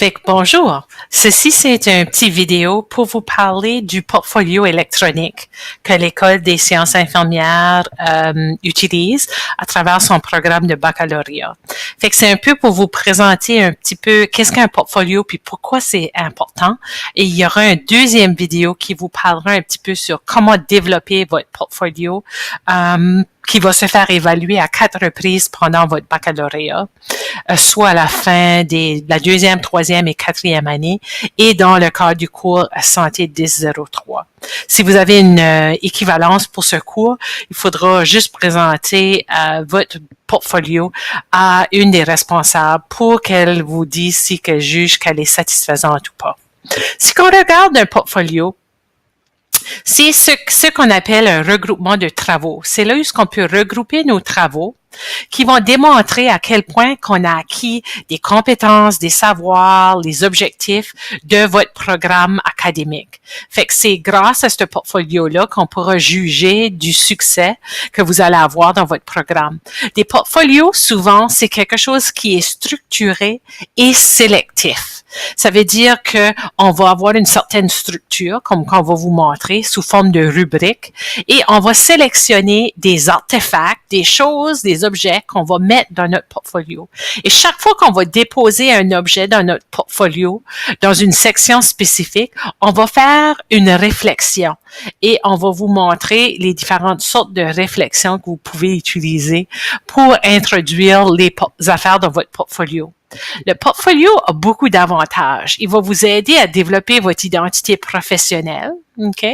Fait que bonjour. Ceci, c'est un petit vidéo pour vous parler du portfolio électronique que l'École des sciences infirmières utilise à travers son programme de baccalauréat. Fait que c'est un peu pour vous présenter un petit peu qu'est-ce qu'un portfolio puis pourquoi c'est important. Et il y aura un deuxième vidéo qui vous parlera un petit peu sur comment développer votre portfolio qui va se faire évaluer à 4 reprises pendant votre baccalauréat, soit à la fin de la deuxième, troisième et quatrième année, et dans le cadre du cours Santé 1003. Si vous avez une équivalence pour ce cours, il faudra juste présenter votre portfolio à une des responsables pour qu'elle vous dise si qu'elle juge qu'elle est satisfaisante ou pas. Si on regarde un portfolio, c'est ce qu'on appelle un regroupement de travaux. C'est là où on peut regrouper nos travaux qui vont démontrer à quel point qu'on a acquis des compétences, des savoirs, les objectifs de votre programme académique. Fait que c'est grâce à ce portfolio-là qu'on pourra juger du succès que vous allez avoir dans votre programme. Des portfolios, souvent, c'est quelque chose qui est structuré et sélectif. Ça veut dire que on va avoir une certaine structure, comme qu'on va vous montrer, sous forme de rubrique, et on va sélectionner des artefacts, des choses, des objets qu'on va mettre dans notre portfolio. Et chaque fois qu'on va déposer un objet dans notre portfolio, dans une section spécifique, on va faire une réflexion et on va vous montrer les différentes sortes de réflexions que vous pouvez utiliser pour introduire les affaires dans votre portfolio. Le portfolio a beaucoup d'avantages. Il va vous aider à développer votre identité professionnelle. OK?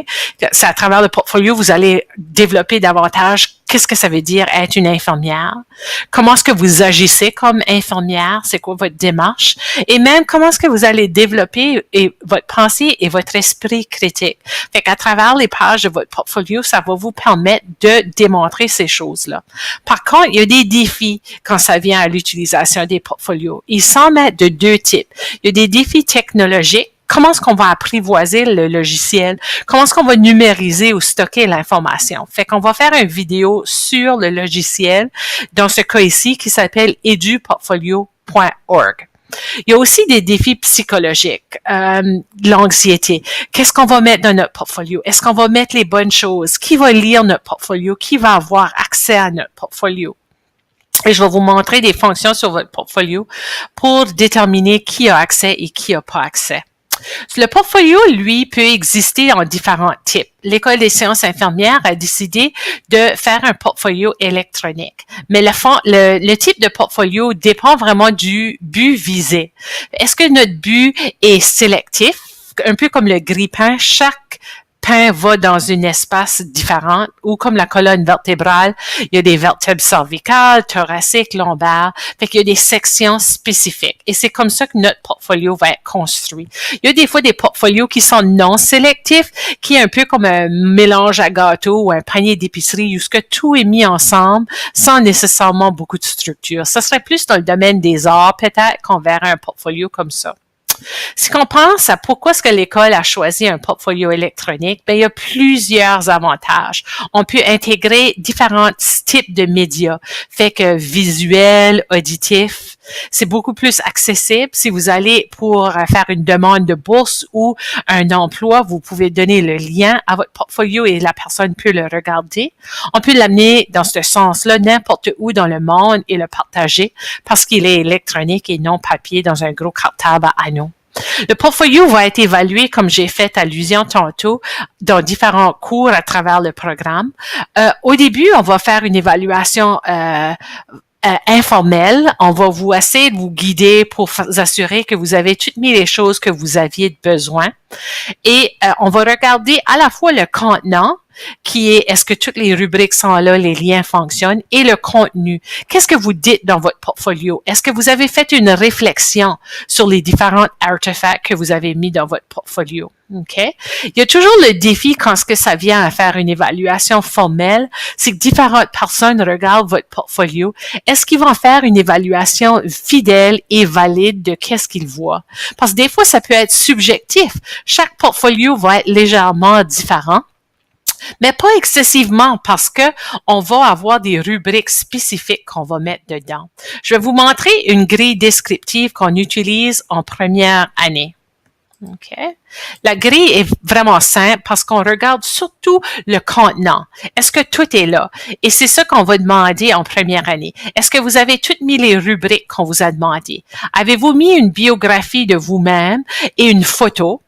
C'est à travers le portfolio, vous allez développer davantage qu'est-ce que ça veut dire être une infirmière, comment est-ce que vous agissez comme infirmière, c'est quoi votre démarche, et même comment est-ce que vous allez développer votre pensée et votre esprit critique. Fait qu'à travers les pages de votre portfolio, ça va vous permettre de démontrer ces choses-là. Par contre, il y a des défis quand ça vient à l'utilisation des portfolios. Ils s'en mettent de deux types. Il y a des défis technologiques. Comment est-ce qu'on va apprivoiser le logiciel? Comment est-ce qu'on va numériser ou stocker l'information? Fait qu'on va faire une vidéo sur le logiciel, dans ce cas ici, qui s'appelle eduportfolio.org. Il y a aussi des défis psychologiques, l'anxiété. Qu'est-ce qu'on va mettre dans notre portfolio? Est-ce qu'on va mettre les bonnes choses? Qui va lire notre portfolio? Qui va avoir accès à notre portfolio? Et je vais vous montrer des fonctions sur votre portfolio pour déterminer qui a accès et qui n'a pas accès. Le portfolio, lui, peut exister en différents types. L'École des sciences infirmières a décidé de faire un portfolio électronique. Mais le type de portfolio dépend vraiment du but visé. Est-ce que notre but est sélectif? Un peu comme le grille-pain, chaque pain va dans un espace différent, ou comme la colonne vertébrale, il y a des vertèbres cervicales, thoraciques, lombaires, fait qu'il y a des sections spécifiques. Et c'est comme ça que notre portfolio va être construit. Il y a des fois des portfolios qui sont non sélectifs, qui est un peu comme un mélange à gâteau ou un panier d'épicerie où ce que tout est mis ensemble sans nécessairement beaucoup de structure. Ça serait plus dans le domaine des arts, peut-être, qu'on verrait un portfolio comme ça. Si on pense à pourquoi est-ce que l'école a choisi un portfolio électronique, ben il y a plusieurs avantages. On peut intégrer différents types de médias, fait que visuel, auditif, c'est beaucoup plus accessible. Si vous allez pour faire une demande de bourse ou un emploi, vous pouvez donner le lien à votre portfolio et la personne peut le regarder. On peut l'amener dans ce sens-là n'importe où dans le monde et le partager parce qu'il est électronique et non papier dans un gros cartable à anneaux. Le portfolio va être évalué, comme j'ai fait allusion tantôt, dans différents cours à travers le programme. Au début, on va faire une évaluation informelle. On va vous essayer de vous guider pour vous assurer que vous avez toutes mis les choses que vous aviez besoin. Et on va regarder à la fois le contenant, qui est que toutes les rubriques sont là, les liens fonctionnent, et le contenu. Qu'est-ce que vous dites dans votre portfolio? Est-ce que vous avez fait une réflexion sur les différents artefacts que vous avez mis dans votre portfolio? OK? Il y a toujours le défi quand ce que ça vient à faire une évaluation formelle, c'est que différentes personnes regardent votre portfolio. Est-ce qu'ils vont faire une évaluation fidèle et valide de qu'est-ce qu'ils voient? Parce que des fois, ça peut être subjectif. Chaque portfolio va être légèrement différent. mais pas excessivement parce que on va avoir des rubriques spécifiques qu'on va mettre dedans. Je vais vous montrer une grille descriptive qu'on utilise en première année. OK. La grille est vraiment simple parce qu'on regarde surtout le contenant. Est-ce que tout est là? Et c'est ça qu'on va demander en première année. Est-ce que vous avez toutes mis les rubriques qu'on vous a demandées? Avez-vous mis une biographie de vous-même et une photo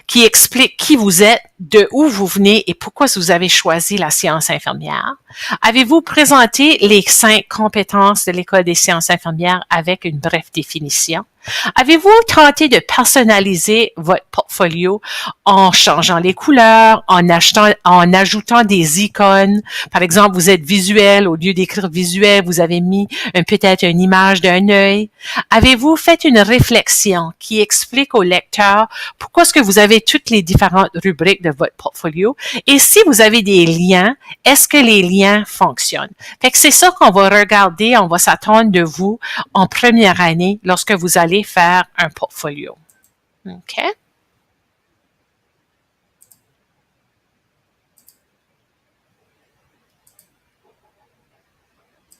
qui explique qui vous êtes, de où vous venez et pourquoi vous avez choisi la science infirmière? Avez-vous présenté les 5 compétences de l'École des sciences infirmières avec une brève définition? Avez-vous tenté de personnaliser votre portfolio en changeant les couleurs, en ajoutant des icônes? Par exemple, vous êtes visuel, au lieu d'écrire visuel, vous avez mis peut-être une image d'un œil. Avez-vous fait une réflexion qui explique au lecteur pourquoi est-ce que vous avez toutes les différentes rubriques de votre portfolio? Et si vous avez des liens, est-ce que les liens fonctionnent? Fait que c'est ça qu'on va regarder, on va s'attendre de vous en première année lorsque vous allez faire un portfolio. OK?